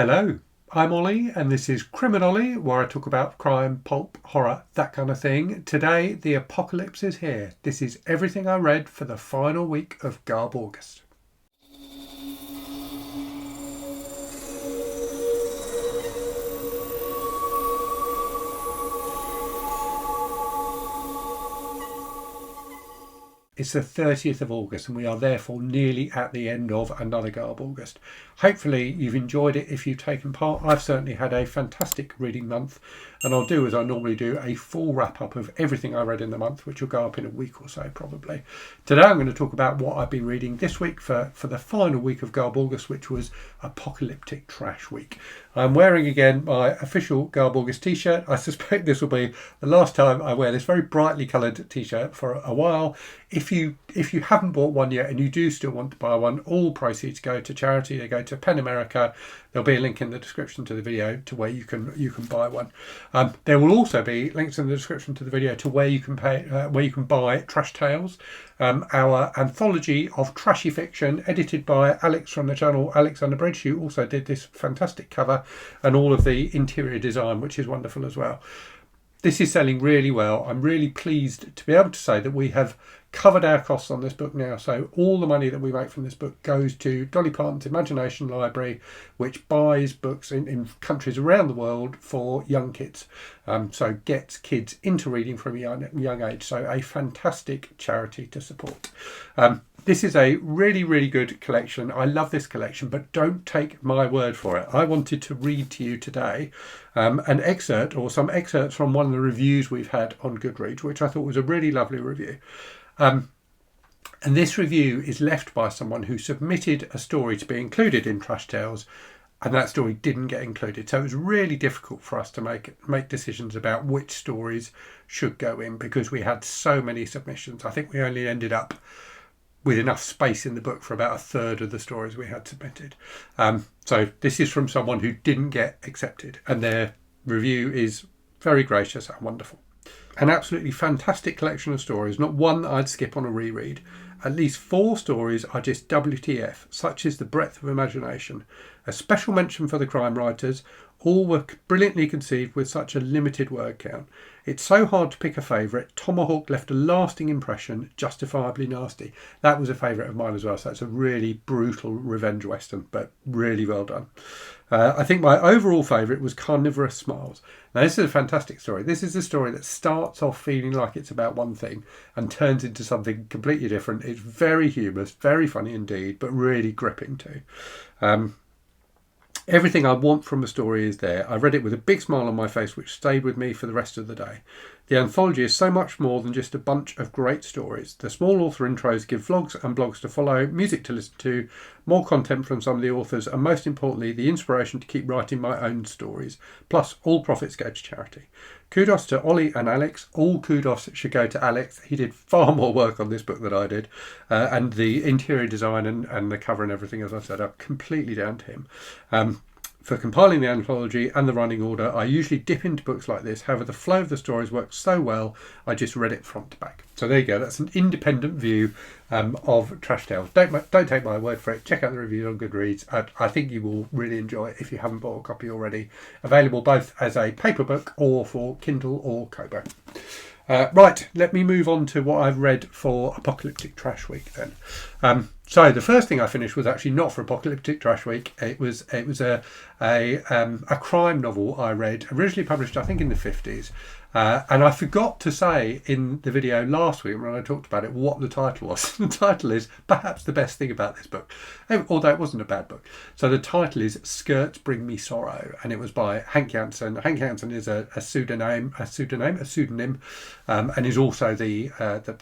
Hello, I'm Ollie and this is Criminolly, where I talk about crime, pulp, horror, that kind of thing. Today the apocalypse is here. This is everything I read for the final week of GarbAugust. It's the 30th of August and we are therefore nearly at the end of another GarbAugust. Hopefully you've enjoyed it if you've taken part. I've certainly had a fantastic reading month, and I'll do as I normally do, a full wrap up of everything I read in the month, which will go up in a week or so probably. Today I'm going to talk about what I've been reading this week for the final week of GarbAugust, which was Apocalyptic Trash Week. I'm wearing again my official GarbAugust T-Shirt. I suspect this will be the last time I wear this very brightly coloured T-shirt for a while. If you haven't bought one yet and you do still want to buy one, all proceeds go to charity. They go to Pen America. There'll be a link in the description to the video to where you can buy one. There will also be links in the description to the video to where you can buy Trash Tales, our anthology of trashy fiction, edited by Alex from the channel Alex Unabridged, who also did this fantastic cover and all of the interior design, which is wonderful as well. This is selling really well. I'm really pleased to be able to say that we have covered our costs on this book now. So all the money that we make from this book goes to Dolly Parton's Imagination Library, which buys books in countries around the world for young kids. So gets kids into reading from a young age. So a fantastic charity to support. This is a really, really good collection. I love this collection, but don't take my word for it. I wanted to read to you today an excerpt or some excerpts from one of the reviews we've had on Goodreads, which I thought was a really lovely review. And this review is left by someone who submitted a story to be included in Trash Tales, and that story didn't get included. So it was really difficult for us to make decisions about which stories should go in because we had so many submissions. I think we only ended up with enough space in the book for about a third of the stories we had submitted. So this is from someone who didn't get accepted, and their review is very gracious and wonderful. An absolutely fantastic collection of stories, not one that I'd skip on a reread. At least 4 stories are just WTF, such is the breadth of imagination. A special mention for the crime writers. All were brilliantly conceived with such a limited word count. It's so hard to pick a favourite. Tomahawk left a lasting impression, justifiably nasty. That was a favourite of mine as well, so it's a really brutal revenge western, but really well done. I think my overall favourite was Carnivorous Smiles. Now this is a fantastic story. This is a story that starts off feeling like it's about one thing and turns into something completely different. It's very humorous, very funny indeed, but really gripping too. Everything I want from a story is there. I read it with a big smile on my face, which stayed with me for the rest of the day. The anthology is so much more than just a bunch of great stories. The small author intros give vlogs and blogs to follow, music to listen to, more content from some of the authors, and most importantly, the inspiration to keep writing my own stories. Plus, all profits go to charity. Kudos to Ollie and Alex. All kudos should go to Alex. He did far more work on this book than I did. And the interior design and the cover and everything, as I said, are completely down to him. For compiling the anthology and the running order, I usually dip into books like this. However, the flow of the stories works so well, I just read it front to back. So there you go. That's an independent view of Trash Tales. Don't take my word for it. Check out the reviews on Goodreads. I think you will really enjoy it if you haven't bought a copy already. Available both as a paper book or for Kindle or Kobo. Right, let me move on to what I've read for Apocalyptic Trash Week then. So the first thing I finished was actually not for Apocalyptic Trash Week. It was a crime novel I read, originally published I think in the 50s. And I forgot to say in the video last week when I talked about it what the title was. The title is perhaps the best thing about this book, although it wasn't a bad book. So the title is Skirts Bring Me Sorrow, and it was by Hank Janssen. Hank Janssen is a pseudonym, and is also the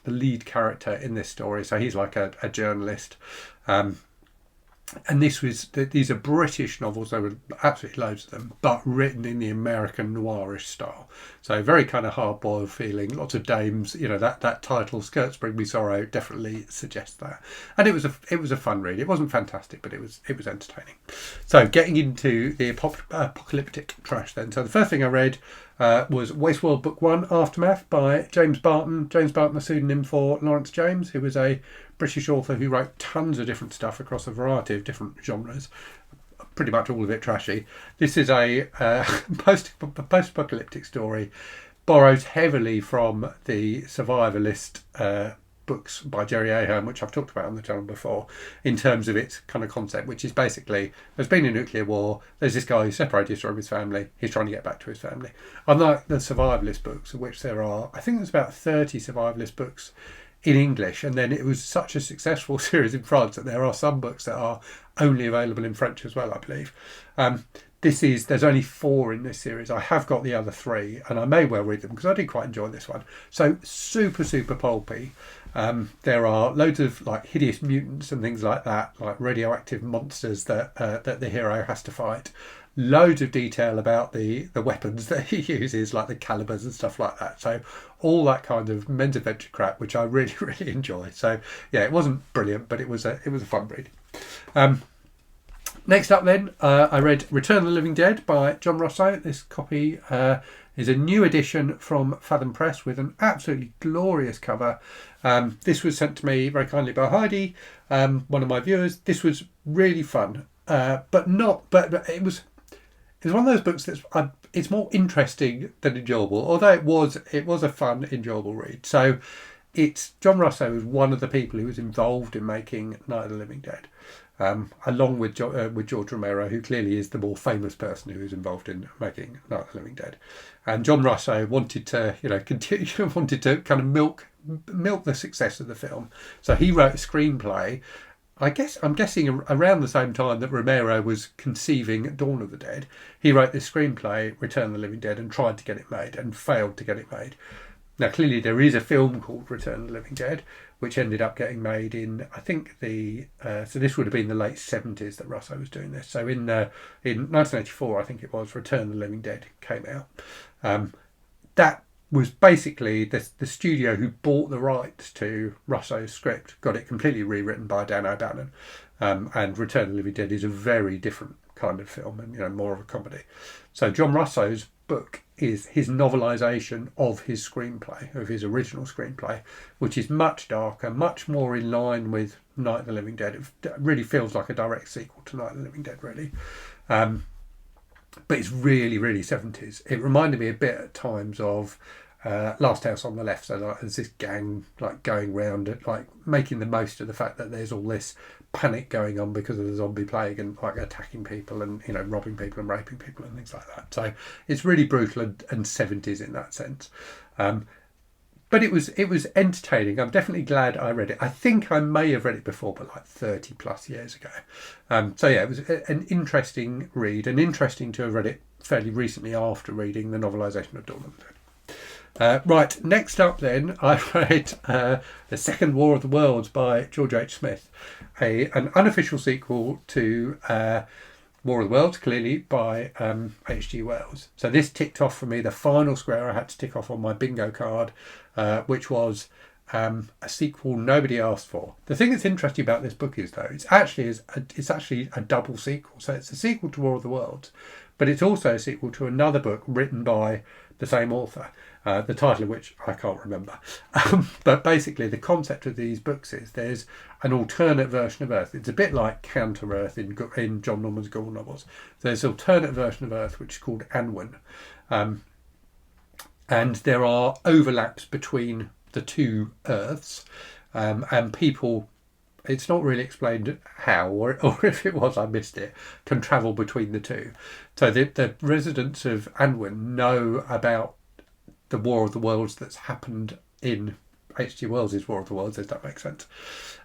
lead character in this story. So he's like a journalist. And these are British novels. There were absolutely loads of them, but written in the American noirish style. So very kind of hard-boiled feeling. Lots of dames. You know, that title, Skirts Bring Me Sorrow, definitely suggests that. And it was a fun read. It wasn't fantastic, but it was entertaining. So getting into the apocalyptic trash then. So the first thing I read was Wasteworld Book 1, Aftermath by James Barton. James Barton, a pseudonym for Lawrence James, who was a British author who wrote tons of different stuff across a variety of different genres. pretty much all of it trashy. This is a post-apocalyptic story, borrows heavily from the survivalist books by Jerry Ahern, which I've talked about on the channel before, in terms of its kind of concept, which is basically there's been a nuclear war, there's this guy who separated from his family, he's trying to get back to his family. Unlike the survivalist books, of which there are, I think there's about 30 survivalist books in English, and then it was such a successful series in France that there are some books that are only available in French as well, I believe. There's only 4 in this series. I have got the other 3, and I may well read them because I did quite enjoy this one. So super pulpy. There are loads of like hideous mutants and things like that, like radioactive monsters that the hero has to fight. Loads of detail about the weapons that he uses, like the calibers and stuff like that. So all that kind of men's adventure crap, which I really enjoy. So yeah, it wasn't brilliant, but it was a fun read. Next up then, I read Return of the Living Dead by John Russo. This copy is a new edition from Fathom Press with an absolutely glorious cover. This was sent to me very kindly by Heidi, one of my viewers. This was really fun, but it was one of those books that's it's more interesting than enjoyable. Although it was a fun, enjoyable read. So it's John Russo is one of the people who was involved in making Night of the Living Dead. Along with George Romero, who clearly is the more famous person who is involved in making Night of the Living Dead, and John Russo wanted to, wanted to kind of milk the success of the film, so he wrote a screenplay. I'm guessing around the same time that Romero was conceiving Dawn of the Dead, he wrote this screenplay, Return of the Living Dead, and tried to get it made and failed to get it made. Now, clearly there is a film called Return of the Living Dead, which ended up getting made in, I think so this would have been the late 70s that Russo was doing this. So in 1984, I think it was, Return of the Living Dead came out. That was basically the studio who bought the rights to Russo's script, got it completely rewritten by Dan O'Bannon. And Return of the Living Dead is a very different kind of film and, more of a comedy. So John Russo's book is his novelisation of his screenplay, of his original screenplay, which is much darker, much more in line with Night of the Living Dead. It really feels like a direct sequel to Night of the Living Dead, really. But it's really 70s. It reminded me a bit at times of Last House on the Left. So like, there's this gang like going round, like making the most of the fact that there's all this panic going on because of the zombie plague and like attacking people and robbing people and raping people and things like that. So it's really brutal and 70s in that sense. But it was entertaining. I'm definitely glad I read it. I think I may have read it before, but like 30 plus years ago. So yeah, it was an interesting read, and interesting to have read it fairly recently after reading the novelisation of Dawn of the Dead. Right, next up then, I read The Second War of the Worlds by George H. Smith, an unofficial sequel to War of the Worlds, clearly, by H.G. Wells. So this ticked off for me the final square I had to tick off on my bingo card, which was a sequel nobody asked for. The thing that's interesting about this book is, though, it's actually a double sequel. So it's a sequel to War of the Worlds, but it's also a sequel to another book written by the same author, the title of which I can't remember. But basically the concept of these books is there's an alternate version of Earth. It's a bit like Counter-Earth in John Norman's Gore novels. There's an alternate version of Earth which is called Anwen. And there are overlaps between the two Earths, and people, it's not really explained how, or if it was, I missed it, can travel between the two. So the residents of Anwen know about the War of the Worlds that's happened in H.G. Wells' War of the Worlds, if that makes sense.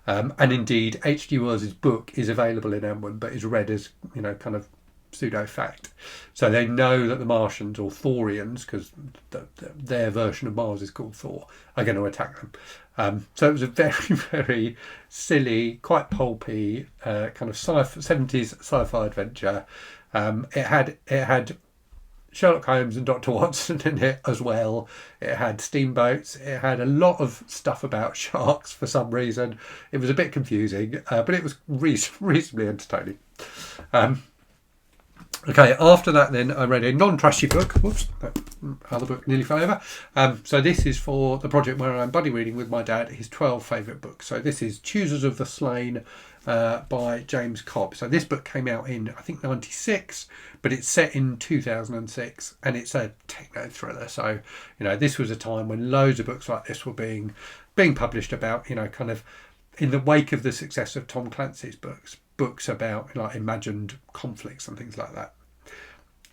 And indeed, H.G. Wells' book is available in Anwen, but is read as, kind of pseudo-fact. So they know that the Martians, or Thorians, because their version of Mars is called Thor, are going to attack them. So it was a very, very silly, quite pulpy, kind of 70s sci-fi adventure. It had Sherlock Holmes and Dr. Watson in it as well. It had steamboats. It had a lot of stuff about sharks for some reason. It was a bit confusing, but it was reasonably entertaining. Okay, after that then I read a non-trashy book. Whoops. other book nearly forever. So this is for the project where I'm buddy reading with my dad his 12 favourite books. So this is Choosers of the Slain by James Cobb. So this book came out in, I think, 96, but it's set in 2006 and it's a techno thriller. So, you know, this was a time when loads of books like this were being published about, you know, kind of in the wake of the success of Tom Clancy's books about like imagined conflicts and things like that.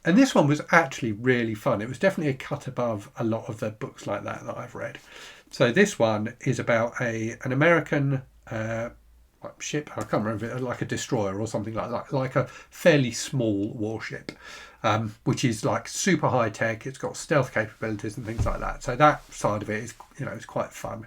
And this one was actually really fun. It was definitely a cut above a lot of the books like that I've read. So this one is about an American ship. I can't remember if it, like a destroyer or something like that, like a fairly small warship, which is like super high tech. It's got stealth capabilities and things like that. So that side of it is, you know, it's quite fun.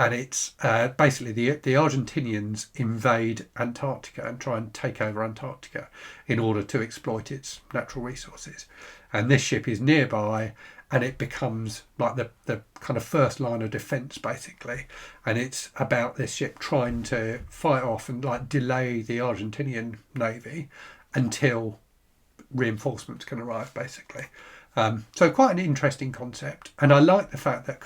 And it's basically the Argentinians invade Antarctica and try and take over Antarctica in order to exploit its natural resources. And this ship is nearby and it becomes like the kind of first line of defence, basically. And it's about this ship trying to fight off and like delay the Argentinian navy until reinforcements can arrive, basically. So quite an interesting concept. And I like the fact that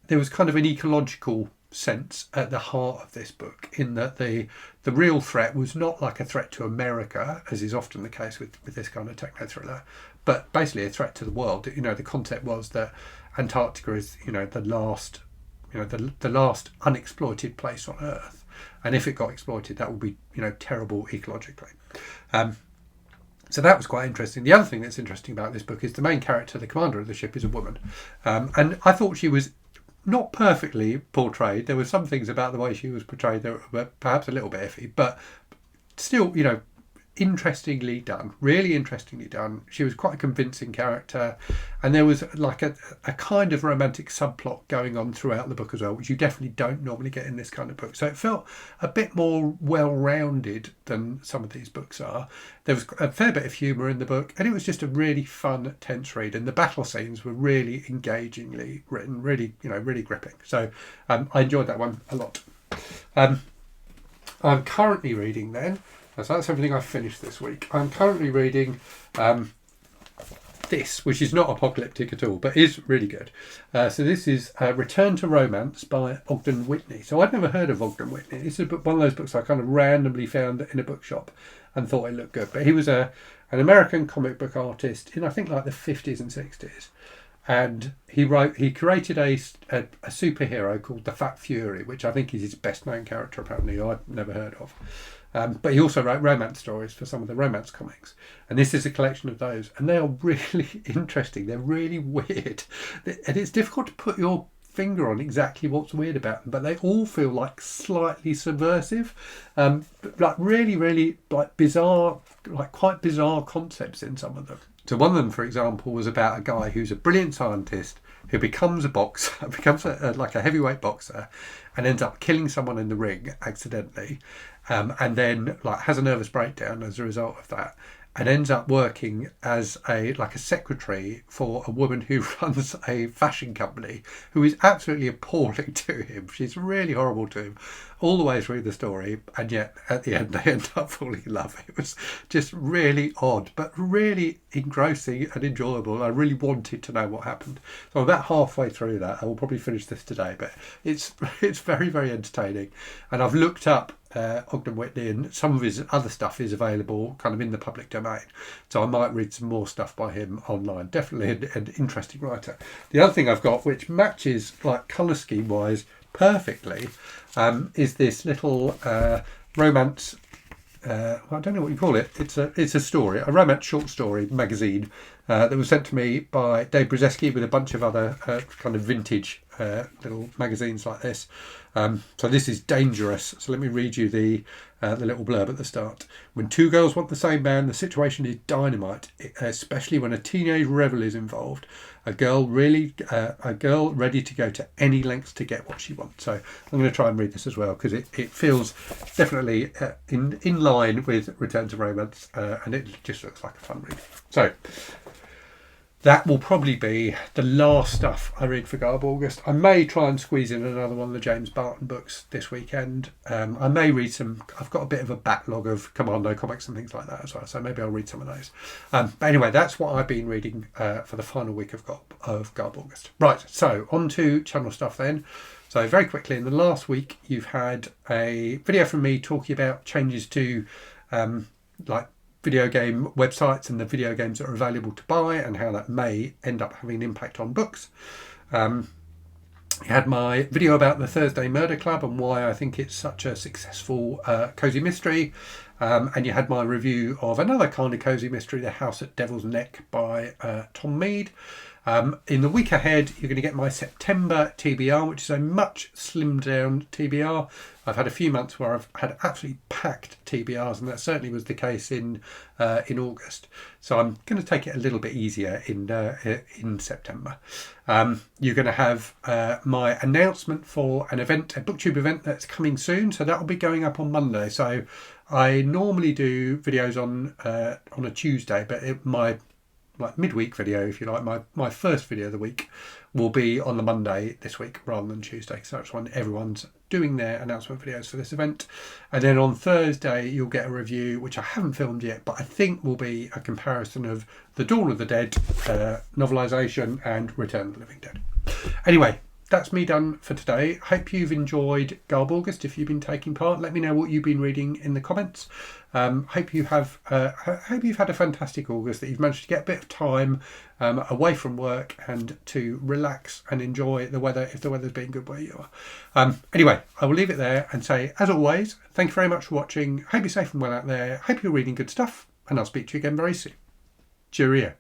there was kind of an ecological sense at the heart of this book, in that the real threat was not like a threat to America, as is often the case with this kind of techno thriller, but basically a threat to the world. You know, the concept was that Antarctica is, you know, the last unexploited place on Earth, and if it got exploited, that would be, you know, terrible ecologically. So that was quite interesting. The other thing that's interesting about this book is the main character, the commander of the ship, is a woman, and I thought she was not perfectly portrayed. There were some things about the way she was portrayed that were perhaps a little bit iffy, but still, you know, interestingly done, really interestingly done. She was quite a convincing character, and there was like a kind of romantic subplot going on throughout the book as well, which you definitely don't normally get in this kind of book. So it felt a bit more well-rounded than some of these books are. There was a fair bit of humour in the book, and it was just a really fun, tense read, and the battle scenes were really engagingly written, really, you know, really gripping. So I enjoyed that one a lot. I'm currently reading then, so that's everything I've finished this week. I'm currently reading this, which is not apocalyptic at all, but is really good. So this is Return to Romance by Ogden Whitney. So I'd never heard of Ogden Whitney. This is one of those books I kind of randomly found in a bookshop and thought it looked good. But he was an American comic book artist in, I think, like the 50s and 60s. And he created a superhero called the Fat Fury, which I think is his best known character, apparently, I'd never heard of. But he also wrote romance stories for some of the romance comics. And this is a collection of those. And they are really interesting. They're really weird. And it's difficult to put your finger on exactly what's weird about them, but they all feel like slightly subversive. Like really, really like bizarre, like quite bizarre concepts in some of them. So one of them, for example, was about a guy who's a brilliant scientist who becomes a boxer, becomes like a heavyweight boxer, and ends up killing someone in the ring accidentally, and then like has a nervous breakdown as a result of that, and ends up working as a secretary for a woman who runs a fashion company, who is absolutely appalling to him. She's really horrible to him all the way through the story, and yet at the end they end up falling in love. It was just really odd, but really engrossing and enjoyable. I really wanted to know what happened. So I'm about halfway through that. I will probably finish this today, but it's very, very entertaining. And I've looked up Ogden Whitney, and some of his other stuff is available kind of in the public domain, so I might read some more stuff by him online. Definitely an interesting writer. The other thing I've got, which matches like colour scheme wise perfectly, is this little romance, well, I don't know what you call it. It's a story, a romance short story magazine that was sent to me by Dave Brzezinski with a bunch of other kind of vintage little magazines like this. So this is Dangerous. So let me read you the little blurb at the start. When two girls want the same man, the situation is dynamite, especially when a teenage rebel is involved. A girl ready to go to any lengths to get what she wants. So I'm going to try and read this as well, because it feels definitely in line with Return to Romance, and it just looks like a fun read. So that will probably be the last stuff I read for GarbAugust. I may try and squeeze in another one of the James Parton books this weekend. I may read some. I've got a bit of a backlog of Commando comics and things like that as well, so maybe I'll read some of those. But anyway, that's what I've been reading for the final week of GarbAugust. Right, so on to channel stuff then. So very quickly, in the last week, you've had a video from me talking about changes to like video game websites and the video games that are available to buy and how that may end up having an impact on books. You had my video about the Thursday Murder Club and why I think it's such a successful cosy mystery. And you had my review of another kind of cosy mystery, The House at Devil's Neck by Tom Mead. In the week ahead, you're going to get my September TBR, which is a much slimmed down TBR. I've had a few months where I've had absolutely packed TBRs, and that certainly was the case in August. So I'm going to take it a little bit easier in September. You're going to have my announcement for an event, a BookTube event that's coming soon. So that will be going up on Monday. So I normally do videos on a Tuesday, but my midweek video, if you like, my first video of the week will be on the Monday this week rather than Tuesday, so that's when everyone's doing their announcement videos for this event. And then on Thursday you'll get a review which I haven't filmed yet, but I think will be a comparison of The Dawn of the Dead novelisation and Return of the Living Dead. Anyway, that's me done for today. Hope you've enjoyed GarbAugust. If you've been taking part, let me know what you've been reading in the comments. Hope you have. Hope you've had a fantastic August. That you've managed to get a bit of time away from work and to relax and enjoy the weather. If the weather's been good where you are. Anyway, I will leave it there and say, as always, thank you very much for watching. Hope you're safe and well out there. Hope you're reading good stuff, and I'll speak to you again very soon. Cheerio.